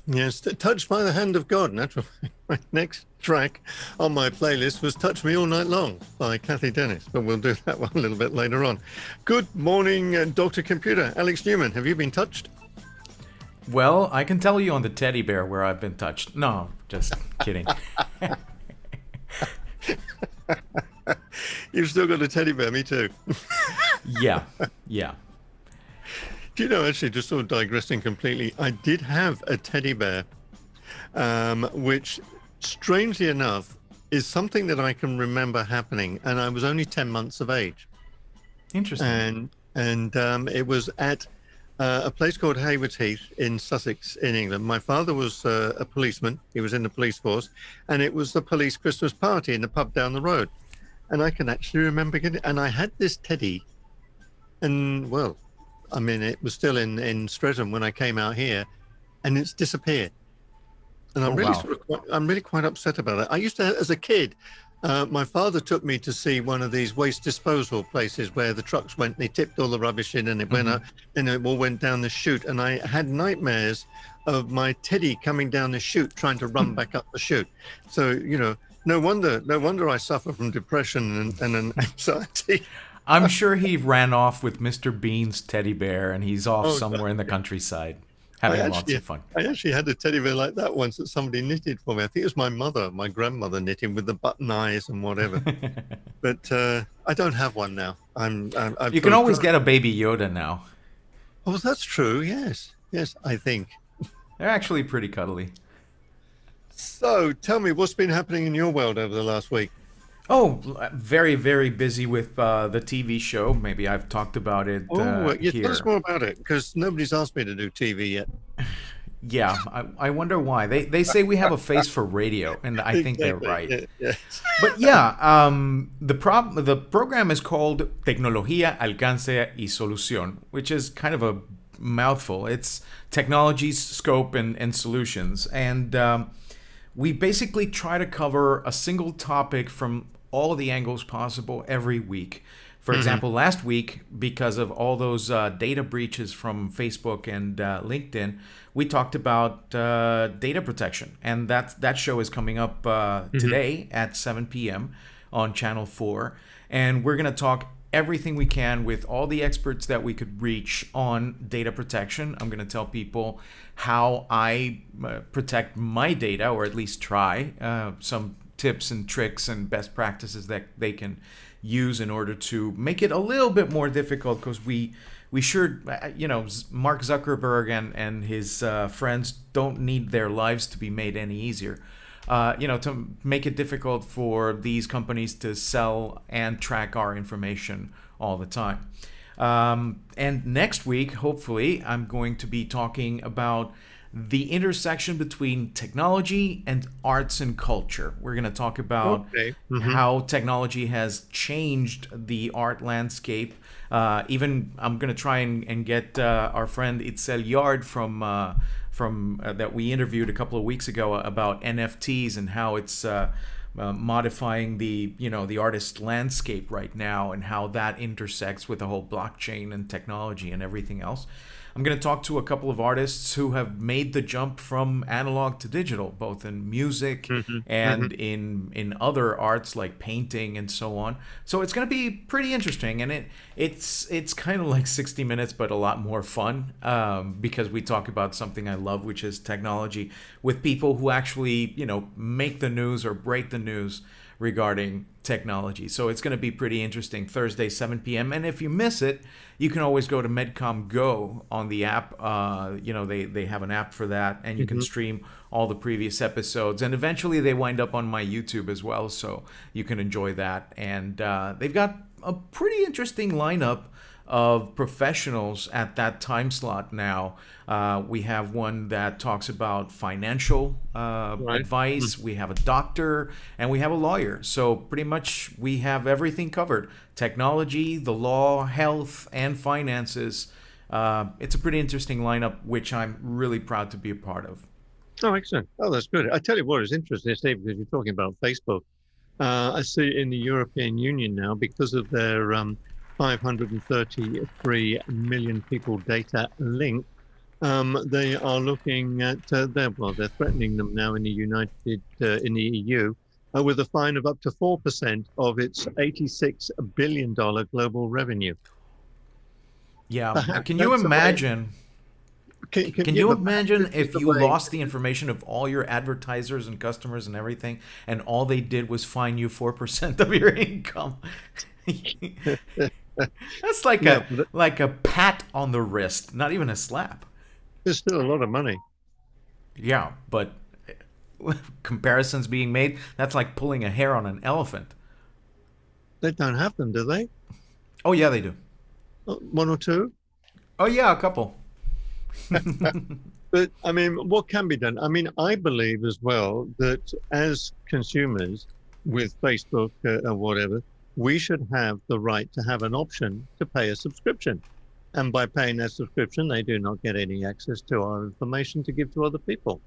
Yes, touched by the hand of God. Naturally, my next track on my playlist was "Touch Me All Night Long" by Kathy Dennis, but we'll do that one a little bit later on. Good morning, Dr. Computer. Alex Newman, have you been touched? Well, I can tell you on the teddy bear where I've been touched. No, just kidding. You've still got a teddy bear, me too. Yeah, yeah. Do you know, actually, just sort of digressing completely, I did have a teddy bear, which, strangely enough, is something that I can remember happening, and I was only 10 months of age. Interesting. And it was at a place called Haywards Heath in Sussex, in England. My father was a policeman. He was in the police force, and it was the police Christmas party in the pub down the road. And I can actually remember getting, and I had this teddy, and well, I mean, it was still in Streatham when I came out here, and it's disappeared. And Oh, wow. I'm really quite upset about it. I used to, as a kid, my father took me to see one of these waste disposal places where the trucks went, they tipped all the rubbish in, and it went up, and it all went down the chute. And I had nightmares of my teddy coming down the chute, trying to run back up the chute. So, no wonder I suffer from depression and an anxiety. I'm sure he ran off with Mr. Bean's teddy bear and he's off Oh, somewhere in the countryside I having lots actually, of fun. I actually had a teddy bear like that once that somebody knitted for me. I think it was my grandmother knitting with the button eyes and whatever. But I don't have one now. I've You got can a always get a baby Yoda now. Oh, that's true. Yes, yes, I think. They're actually pretty cuddly. So tell me, what's been happening in your world over the last week? Oh, very, very busy with the TV show. Maybe I've talked about it Oh, yeah, tell us here. more about it, because nobody's asked me to do TV yet. Yeah, I wonder why. They say we have a face for radio, and I think they're Exactly. right. Yeah, yeah. But yeah, the program is called Tecnología, Alcance y Solución, which is kind of a mouthful. It's technologies, scope, and solutions. And we basically try to cover a single topic from all the angles possible every week. For example, last week, because of all those data breaches from Facebook and LinkedIn, we talked about data protection, and that show is coming up today at 7 p.m. on Channel 4, and we're going to talk everything we can with all the experts that we could reach on data protection. I'm going to tell people how I protect my data, or at least try some tips and tricks and best practices that they can use in order to make it a little bit more difficult, because we sure, Mark Zuckerberg and his friends don't need their lives to be made any easier. To make it difficult for these companies to sell and track our information all the time. And next week, hopefully, I'm going to be talking about the intersection between technology and arts and culture. We're going to talk about Okay. how technology has changed the art landscape. Even I'm going to try and get our friend Itzel Yard from that we interviewed a couple of weeks ago about NFTs and how it's modifying the artist landscape right now, and how that intersects with the whole blockchain and technology and everything else. I'm going to talk to a couple of artists who have made the jump from analog to digital, both in music and in other arts like painting and so on. So it's going to be pretty interesting, and it's kind of like 60 Minutes, but a lot more fun, because we talk about something I love, which is technology, with people who actually make the news or break the news regarding technology. So it's going to be pretty interesting. Thursday, 7 p.m. And if you miss it, you can always go to Medcom Go on the app. They have an app for that, and you can stream all the previous episodes. And eventually they wind up on my YouTube as well, so you can enjoy that. And they've got a pretty interesting lineup of professionals at that time slot now. We have one that talks about financial Right. advice, we have a doctor, and we have a lawyer. So pretty much we have everything covered: technology, the law, health, and finances. It's a pretty interesting lineup, which I'm really proud to be a part of. Oh, excellent. Oh, that's good. I tell you what, it's interesting, Steve, because you're talking about Facebook. I see in the European Union now, because of their 533 million people data link, They are looking at they're threatening them now in the in the EU with a fine of up to 4% of its $86 billion global revenue. Yeah. Perhaps Can you that's a way. imagine? Can Yeah, you but perhaps this imagine is if the you way. lost the information of all your advertisers and customers and everything, and all they did was fine you 4% of your income? That's Yeah, but like a pat on the wrist, not even a slap. there's still a lot of money. Yeah, but comparisons being made, that's like pulling a hair on an elephant. They don't have them, do they? Oh yeah, they do. One or two. Oh yeah, a couple. But I mean, what can be done? I mean, I believe as well that as consumers with Facebook or whatever, we should have the right to have an option to pay a subscription. And by paying that subscription, they do not get any access to our information to give to other people.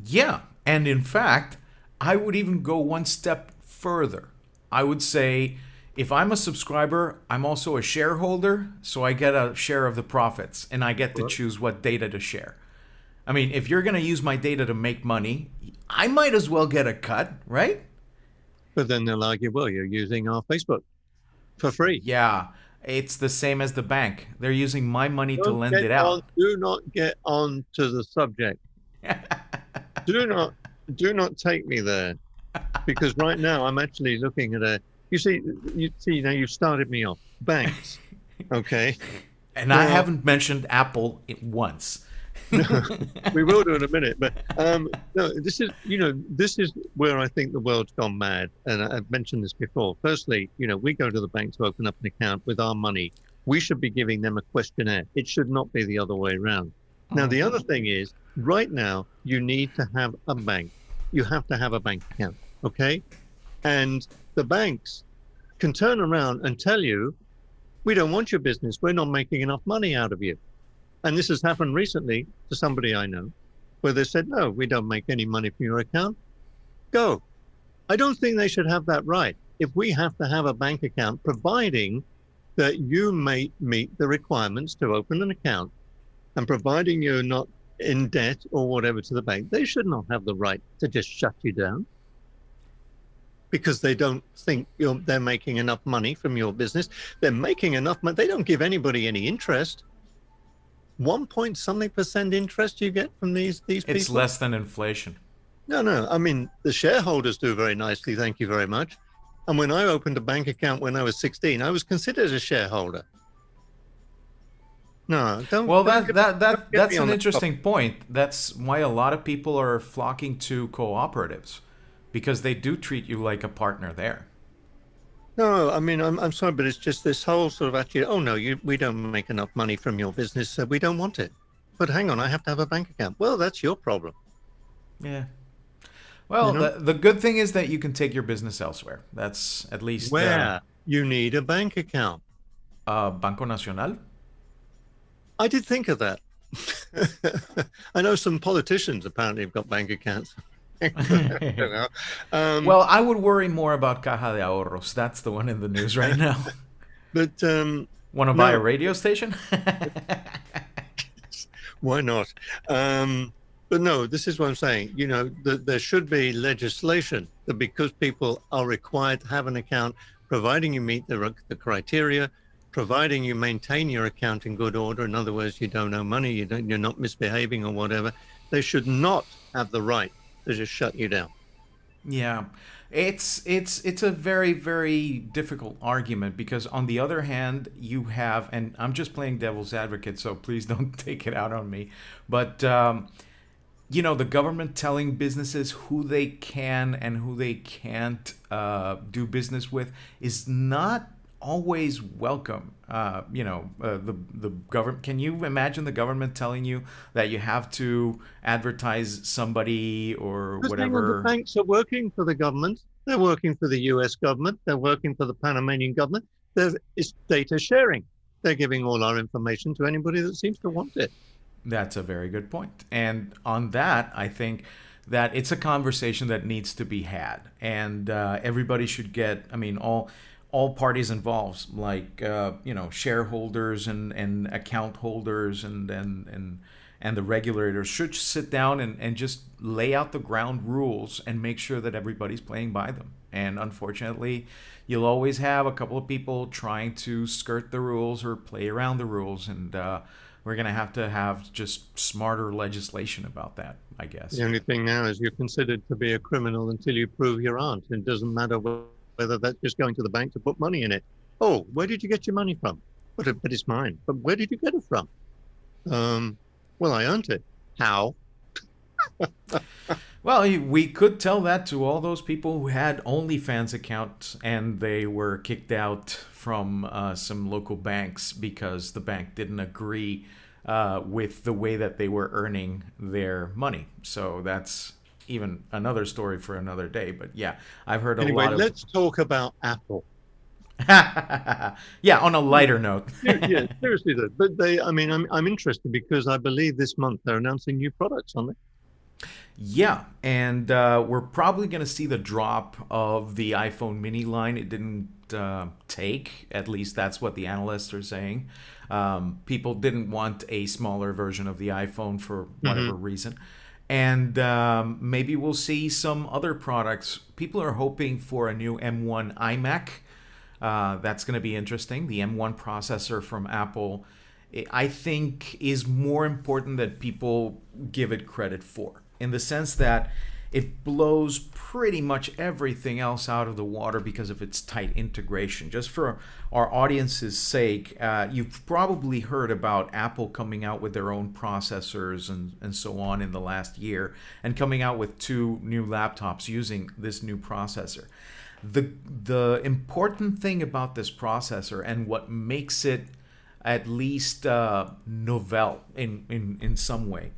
Yeah, and in fact, I would even go one step further. I would say if I'm a subscriber, I'm also a shareholder, so I get a share of the profits and I get to Right. choose what data to share. I mean, if you're going to use my data to make money, I might as well get a cut, right? But then they'll argue, well, you're using our Facebook for free. Yeah, it's the same as the bank. They're using my money to Don't lend get it on, out. do not get on to the subject. Do not, do not take me there. Because right now I'm actually looking at you see, now you've started me off. Banks, okay? And I Now, haven't mentioned Apple once. we will do in a minute, but no, this is where I think the world's gone mad. And I've mentioned this before. Firstly, we go to the bank to open up an account with our money. We should be giving them a questionnaire. It should not be the other way around. Now, the other thing is, right now, you need to have a bank. You have to have a bank account, okay? And the banks can turn around and tell you, we don't want your business. We're not making enough money out of you. And this has happened recently to somebody I know, where they said, no, we don't make any money from your account. Go. I don't think they should have that right. If we have to have a bank account, providing that you may meet the requirements to open an account, and providing you're not in debt or whatever to the bank, they should not have the right to just shut you down because they don't think they're making enough money from your business. They're making enough money. They don't give anybody any interest. 1 point something percent interest you get from these It's people. less than inflation. No. I mean, the shareholders do very nicely. Thank you very much. And when I opened a bank account when I was 16, I was considered a shareholder. No, Well, don't get that's me an on that topic. interesting point. That's why a lot of people are flocking to cooperatives because they do treat you like a partner there. No, I mean, I'm sorry, but it's just this whole sort of attitude. Oh no, we don't make enough money from your business, so we don't want it. But hang on, I have to have a bank account. Well, that's your problem. Yeah. You Well, know, the good thing is that you can take your business elsewhere. That's at least where you need a bank account. Banco Nacional. I did think of that. I know some politicians apparently have got bank accounts. I don't know. Well, I would worry more about Caja de Ahorros. That's the one in the news right now. But Want to buy a no, radio station? why not? But no, this is what I'm saying. There should be legislation that because people are required to have an account, providing you meet the criteria, providing you maintain your account in good order. In other words, you don't owe money, you're not misbehaving or whatever. They should not have the right to just shut you down. Yeah, it's a very very difficult argument because on the other hand you have, and I'm just playing devil's advocate, so please don't take it out on me, but the government telling businesses who they can and who they can't do business with is not always welcome. The government. Can you imagine the government telling you that you have to advertise somebody or Because hang on, the whatever? banks are working for the government. They're working for the US government. They're working for the Panamanian government. It's data sharing. They're giving all our information to anybody that seems to want it. That's a very good point. And on that, I think that it's a conversation that needs to be had, and everybody should get. I mean, all parties involved, like shareholders and account holders and and the regulators should sit down and just lay out the ground rules and make sure that everybody's playing by them. And unfortunately, you'll always have a couple of people trying to skirt the rules or play around the rules, and we're going to have just smarter legislation about that, I guess. The only thing now is you're considered to be a criminal until you prove you aren't. It doesn't matter whether that's just going to the bank to put money in it. Oh, where did you get your money from? But it's mine. But where did you get it from? Well, I earned it. How? Well, we could tell that to all those people who had OnlyFans accounts and they were kicked out from some local banks because the bank didn't agree with the way that they were earning their money. So that's even another story for another day. But yeah, I've heard a lot of... let's talk about Apple. Yeah, on a lighter note. Yeah, seriously though. But I'm interested because I believe this month they're announcing new products, aren't they? Yeah, and we're probably going to see the drop of the iPhone mini line. It didn't take, at least that's what the analysts are saying. People didn't want a smaller version of the iPhone for whatever reason. And maybe we'll see some other products. People are hoping for a new M1 iMac. That's going to be interesting. The M1 processor from Apple, I think, is more important than people give it credit for, in the sense that it blows pretty much everything else out of the water because of its tight integration. Just for our audience's sake, you've probably heard about Apple coming out with their own processors and so on in the last year, and coming out with 2 new laptops using this new processor. The important thing about this processor, and what makes it at least novel in some way,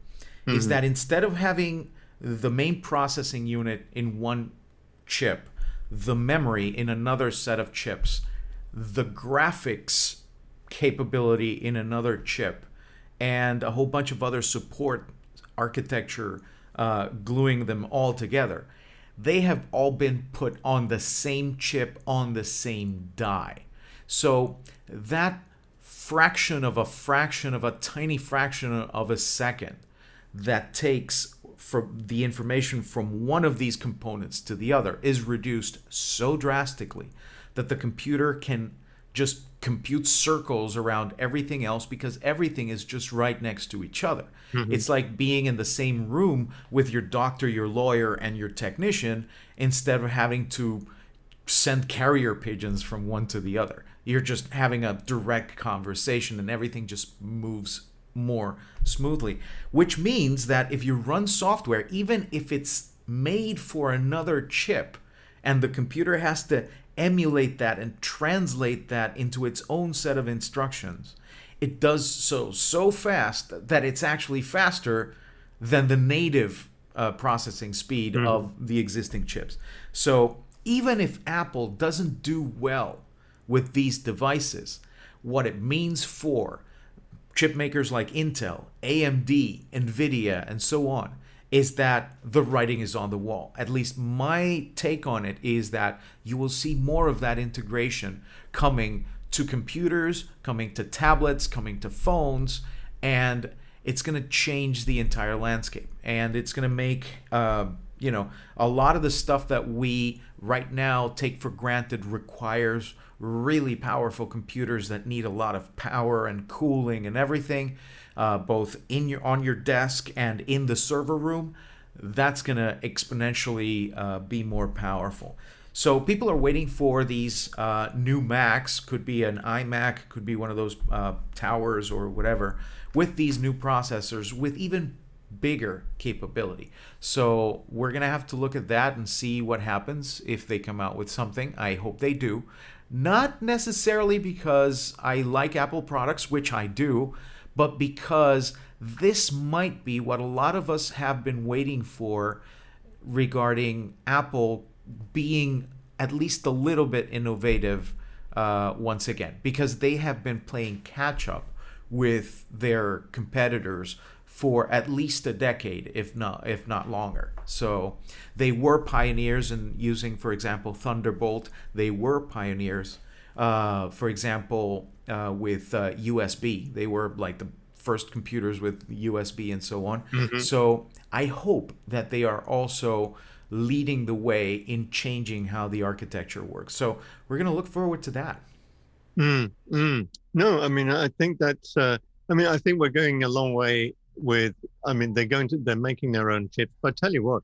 is that instead of having the main processing unit in one chip, the memory in another set of chips, the graphics capability in another chip, and a whole bunch of other support architecture gluing them all together, they have all been put on the same chip on the same die. So that fraction of a tiny fraction of a second that takes for the information from one of these components to the other is reduced so drastically that the computer can just compute circles around everything else because everything is just right next to each other. It's like being in the same room with your doctor, your lawyer, and your technician instead of having to send carrier pigeons from one to the other. You're just having a direct conversation and everything just moves more smoothly, which means that if you run software, even if it's made for another chip and the computer has to emulate that and translate that into its own set of instructions, it does so fast that it's actually faster than the native processing speed of the existing chips. So even if Apple doesn't do well with these devices, what it means for chip makers like Intel, AMD, NVIDIA, and so on, is that the writing is on the wall. At least my take on it is that you will see more of that integration coming to computers, coming to tablets, coming to phones, and it's going to change the entire landscape. And it's going to make, a lot of the stuff that we right now take for granted requires really powerful computers that need a lot of power and cooling and everything, both on your desk and in the server room. That's going to exponentially be more powerful. So people are waiting for these new Macs, could be an iMac, could be one of those towers or whatever, with these new processors with even bigger capability. So we're going to have to look at that and see what happens if they come out with something. I hope they do. Not necessarily because I like Apple products, which I do, but because this might be what a lot of us have been waiting for regarding Apple being at least a little bit innovative once again, because they have been playing catch up with their competitors for at least a decade, if not longer. So they were pioneers in using, for example, Thunderbolt. They were pioneers, for example, with USB. They were like the first computers with USB and so on. Hmm. So I hope that they are also leading the way in changing how the architecture works. So we're going to look forward to that. Mm, mm. No, I mean, I think that's, I mean, I think we're going a long way with, I mean, they're making their own chips. But I tell you what,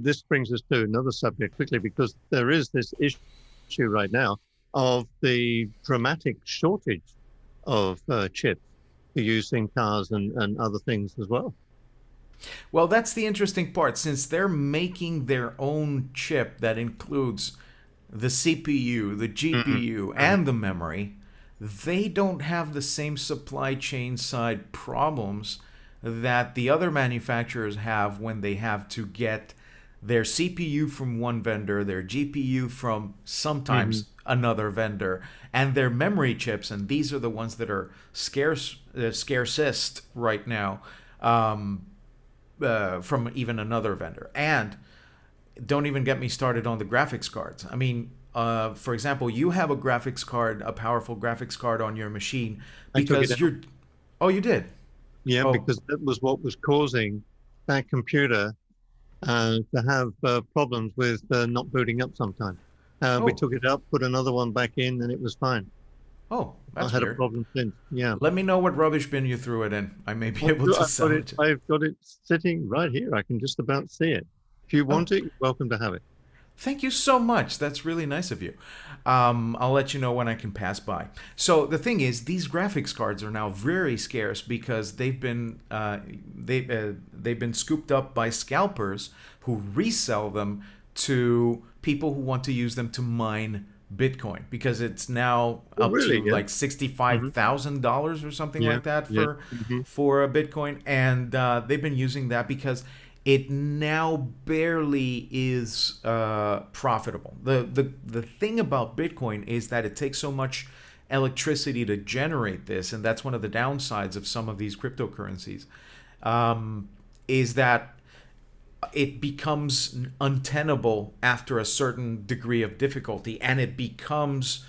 this brings us to another subject quickly, because there is this issue right now of the dramatic shortage of chips for use in cars and other things as well. Well, that's the interesting part. Since they're making their own chip that includes the CPU, the Mm, GPU, mm, and the memory, they don't have the same supply chain side problems that the other manufacturers have when they have to get their CPU from one vendor, their GPU from mm. sometimes another vendor, and their memory chips. And these are the ones that are scarcest right now. From even another vendor. And don't even get me started on the graphics cards. I mean, for example, you have a graphics card, a powerful graphics card on your machine I took it because out. you're. Oh, you did. Yeah, Oh, because that was what was causing that computer to have problems with not booting up sometimes. We oh, took it up, put another one back in, and it was fine. oh. I That's had a weird. problem since. Yeah. Let me know what rubbish bin you threw it in. I may be able to I've got it. salvage it. I've got it sitting right here. I can just about see it. If you Oh, want it, you're welcome to have it. thank you so much. That's really nice of you. I'll let you know when I can pass by. So the thing is, these graphics cards are now very scarce because they've been scooped up by scalpers who resell them to people who want to use them to mine Bitcoin because it's now Oh, up really? to Yeah. like Hmm. $65,000 or something Yeah. like that Yeah. Hmm. for a Bitcoin, and they've been using that because it now barely is profitable. The thing about Bitcoin is that it takes so much electricity to generate this, and that's one of the downsides of some of these cryptocurrencies, is that it becomes untenable after a certain degree of difficulty, and it becomes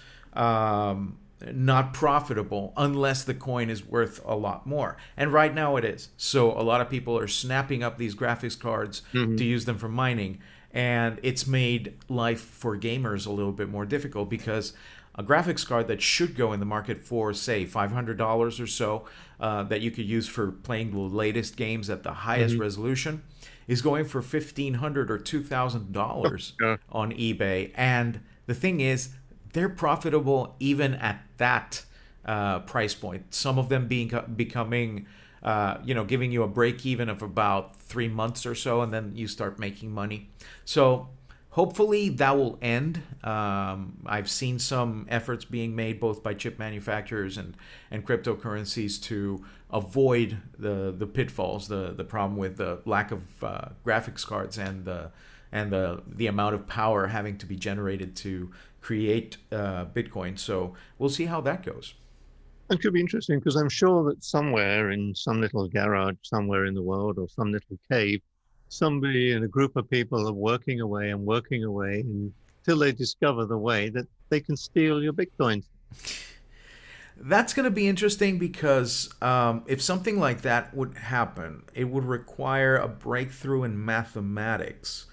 not profitable unless the coin is worth a lot more. And right now it is. So a lot of people are snapping up these graphics cards Hmm. to use them for mining, and it's made life for gamers a little bit more difficult because a graphics card that should go in the market for, say, $500 or so, that you could use for playing the latest games at the highest Hmm. resolution, is going for $1,500 or Oh, $2,000 yeah. on eBay. And the thing is, they're profitable even at that price point. Some of them becoming, giving you a break even of about 3 months or so, and then you start making money. So hopefully that will end. I've seen some efforts being made both by chip manufacturers and cryptocurrencies to avoid the pitfalls, the problem with the lack of graphics cards and the amount of power having to be generated to create Bitcoin. So we'll see how that goes. It could be interesting because I'm sure that somewhere in some little garage somewhere in the world or some little cave, somebody and a group of people are working away until they discover the way that they can steal your Bitcoins. That's going to be interesting because if something like that would happen, it would require a breakthrough in mathematics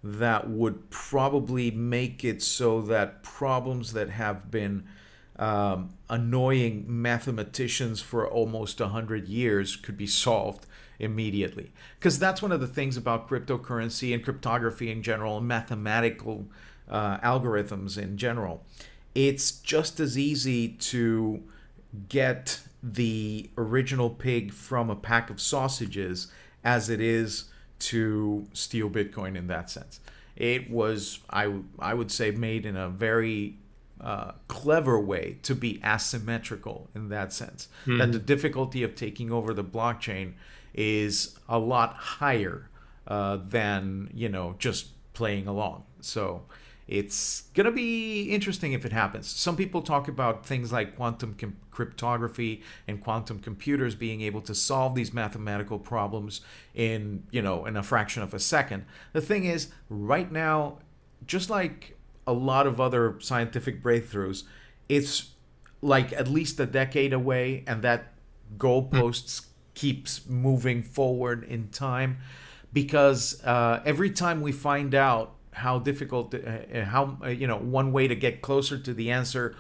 that would probably make it so that problems that have been annoying mathematicians for almost 100 years could be solved immediately. Because that's one of the things about cryptocurrency and cryptography in general, and mathematical algorithms in general. It's just as easy to get the original pig from a pack of sausages as it is to steal Bitcoin in that sense. It was, I would say, made in a very clever way to be asymmetrical in that sense. That the Hmm. difficulty of taking over the blockchain is a lot higher than just playing along. So it's gonna be interesting if it happens. Some people talk about things like cryptography and quantum computers being able to solve these mathematical problems in a fraction of a second. The thing is, right now, just like a lot of other scientific breakthroughs, it's like at least a decade away, and that goalposts keeps moving forward in time, because every time we find out how difficult, one way to get closer to the answer,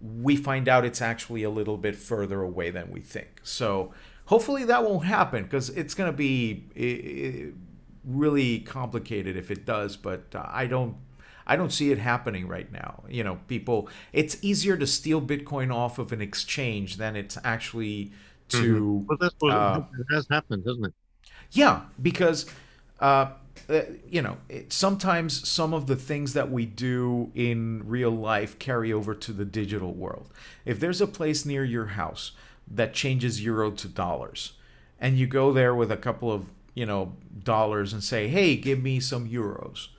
we find out it's actually a little bit further away than we think. So hopefully that won't happen, because it's going to be really complicated if it does. But I don't see it happening right now. People, it's easier to steal Bitcoin off of an exchange than it's actually to Well, that's what has happened, hasn't it? yeah, because sometimes some of the things that we do in real life carry over to the digital world. If there's a place near your house that changes euro to dollars, and you go there with a couple of dollars and say, "Hey, give me some euros."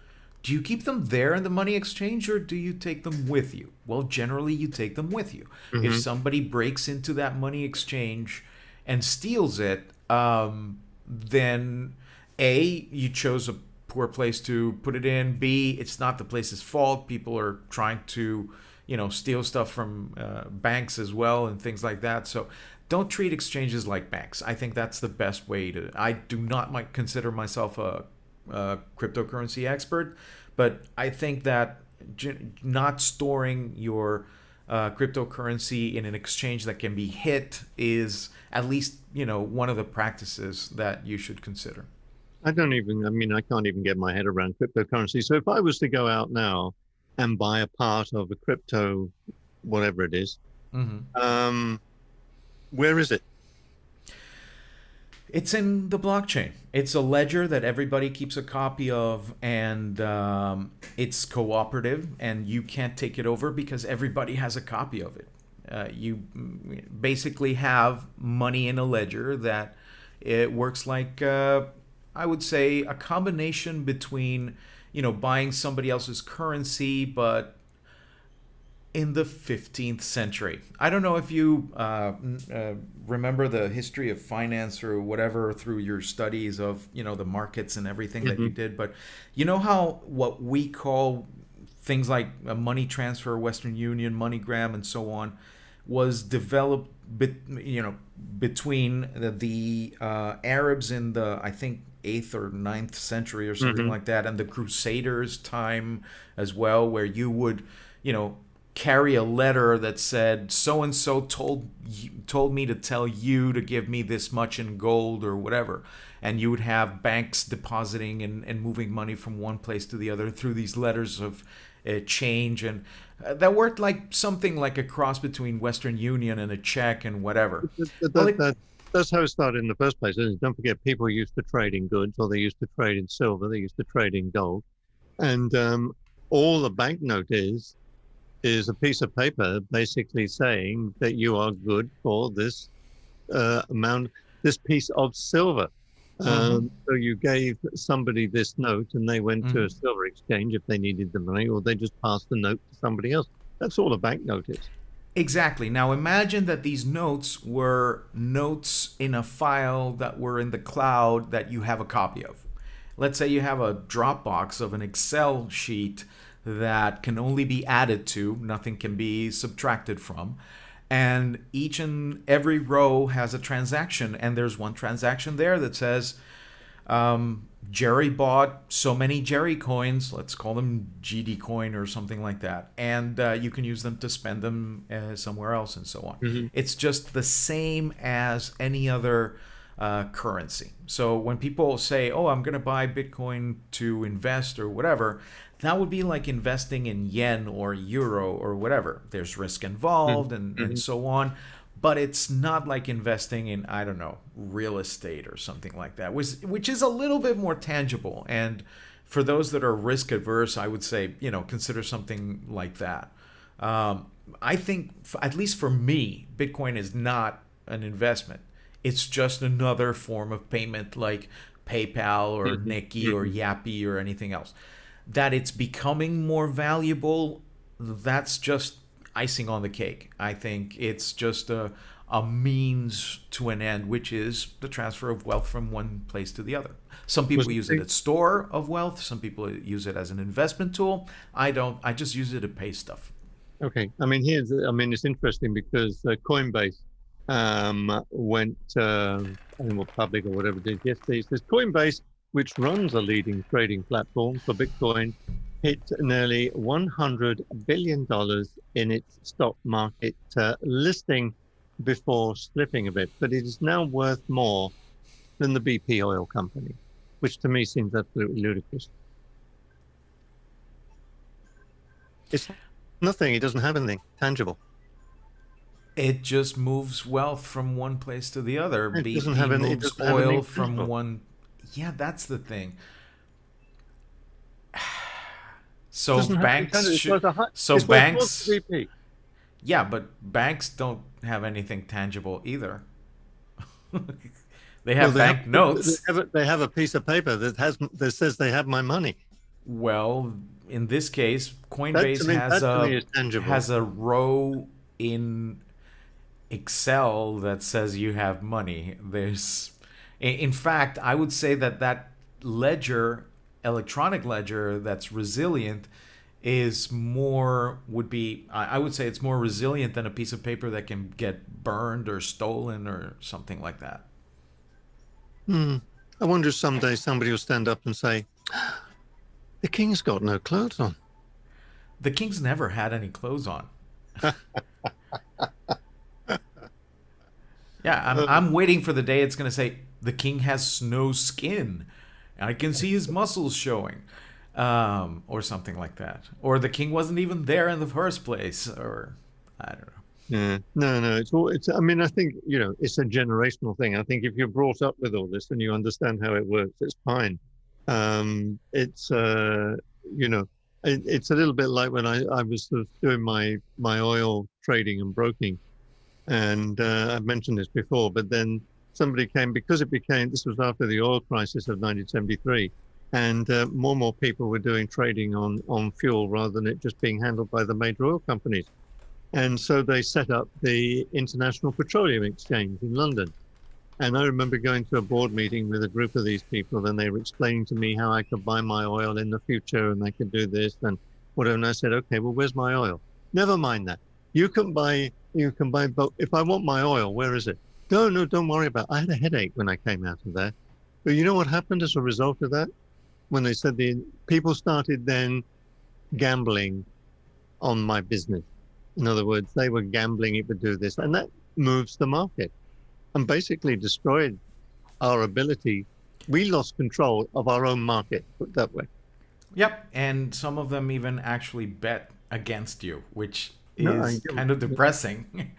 Do you keep them there in the money exchange, or do you take them with you? Well, generally you take them with you. If somebody breaks into that money exchange and steals it, then A, you chose a poor place to put it in. B, it's not the place's fault. People are trying to, steal stuff from banks as well and things like that. So don't treat exchanges like banks. I think that's the best way to. I do not consider myself a cryptocurrency expert, but I think that not storing your cryptocurrency in an exchange that can be hit is at least one of the practices that you should consider. I mean, I can't even get my head around cryptocurrency. So if I was to go out now and buy a part of a crypto, whatever it is, where is it? It's in the blockchain. It's a ledger that everybody keeps a copy of, and it's cooperative, and you can't take it over because everybody has a copy of it. You basically have money in a ledger that it works like, I would say, a combination between, buying somebody else's currency, but in the 15th century. I don't know if you remember the history of finance or whatever through your studies of, the markets and everything that you did, but you know how what we call things like a money transfer, Western Union, MoneyGram, and so on, was developed, between the Arabs in the, I think, 8th or 9th century or something like that, and the Crusaders' time as well, where you would, carry a letter that said so and so told me to tell you to give me this much in gold or whatever, and you would have banks depositing and moving money from one place to the other through these letters of change, and that worked like something like a cross between Western Union and a check and whatever. That's how it started in the first place. And don't forget, people used to trade in goods, or they used to trade in silver, they used to trade in gold, and all the banknote is a piece of paper basically saying that you are good for this this piece of silver. So you gave somebody this note, and they went to a silver exchange if they needed the money, or they just passed the note to somebody else. That's all a banknote is. Exactly. Now imagine that these notes were notes in a file that were in the cloud that you have a copy of. Let's say you have a Dropbox of an Excel sheet that can only be added to, nothing can be subtracted from. And each and every row has a transaction, and there's one transaction there that says, Jerry bought so many Jerry coins, let's call them GD coin or something like that, and you can use them to spend them somewhere else and so on. It's just the same as any other currency. So when people say, oh, I'm going to buy Bitcoin to invest or whatever, that would be like investing in yen or euro or whatever. There's risk involved and so on. But it's not like investing in, I don't know, real estate or something like that, which is a little bit more tangible. And for those that are risk averse, I would say, consider something like that. I think, at least for me, Bitcoin is not an investment. It's just another form of payment like PayPal or Nikki or Yappy or anything else. That it's becoming more valuable, that's just icing on the cake. I think it's just a means to an end, which is the transfer of wealth from one place to the other. Some people use it as store of wealth. Some people use it as an investment tool. I don't. I just use it to pay stuff. Okay. I mean, it's interesting because Coinbase went, I think, public or whatever it is yesterday. It says Coinbase, which runs a leading trading platform for Bitcoin, hit nearly $100 billion in its stock market listing before slipping a bit, but it is now worth more than the BP oil company, which to me seems absolutely ludicrous. It's nothing. It doesn't have anything tangible. It just moves wealth from one place to the other. It doesn't BP have any. It moves doesn't have oil anything from tangible. one. Yeah, that's the thing. It So doesn't have any banks tangible. It's should. worth a high, So it's worth more than banks. BP. Yeah, but banks don't have anything tangible either. They Well, have bank notes. they have a piece of paper that says they have my money. Well, in this case, Coinbase That to me is tangible. has a row in Excel that says you have money. In fact, I would say that ledger, electronic ledger that's resilient, is more would be. I would say it's more resilient than a piece of paper that can get burned or stolen or something like that. Hmm. I wonder if someday somebody will stand up and say, "The king's got no clothes on." The king's never had any clothes on. Yeah, I'm waiting for the day it's going to say the king has no skin. I can see his muscles showing, or something like that. Or the king wasn't even there in the first place, or I don't know. Yeah, no, no. It's all. It's. I mean, I think it's a generational thing. I think if you're brought up with all this and you understand how it works, it's fine. It's you know, it's a little bit like when I was sort of doing my oil trading and broking, and I've mentioned this before, but then somebody came because it became. This was after the oil crisis of 1973. And more and more people were doing trading on fuel rather than it just being handled by the major oil companies. And so they set up the International Petroleum Exchange in London. And I remember going to a board meeting with a group of these people, and they were explaining to me how I could buy my oil in the future and I could do this and whatever. And I said, okay, well, where's my oil? Never mind that. But if I want my oil, where is it? No, no, don't worry about it. I had a headache when I came out of there. But you know what happened as a result of that? When they said the people started then gambling on my business. In other words, they were gambling it would do this, and that moves the market and basically destroyed our ability. We lost control of our own market, put it that way. Yep, and some of them even actually bet against you, which No, is kind of depressing.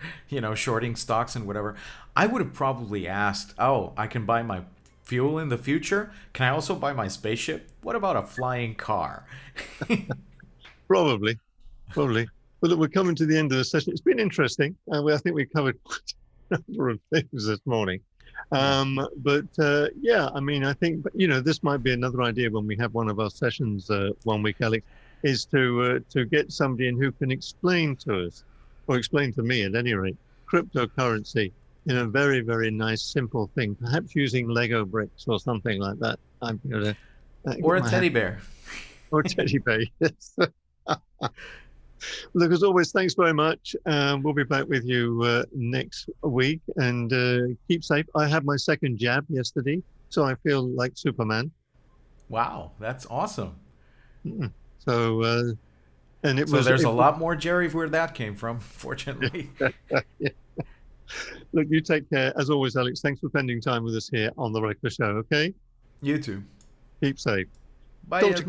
Shorting stocks and whatever. I would have probably asked, "Oh, I can buy my fuel in the future. Can I also buy my spaceship? What about a flying car?" probably, probably. But look, we're coming to the end of the session. It's been interesting. I think we covered a number of things this morning. Yeah. But yeah, I mean, I think, this might be another idea when we have one of our sessions one week, Alex, is to get somebody in who can explain to us, or explain to me at any rate, cryptocurrency in a very, very nice, simple thing, perhaps using Lego bricks or something like that. I'm going to Or get a my hand, teddy bear. or a teddy bear. Yes. Look, as always, thanks very much. We'll be back with you next week, and keep safe. I had my second jab yesterday, so I feel like Superman. Wow, that's awesome. Mm. So, and it So was, there's a it was, lot more Jerry where that came from, fortunately. yeah. Look, you take care. As always, Alex, thanks for spending time with us here on The Regular Show, okay? You too. Keep safe. Bye, Talk to Yasmin.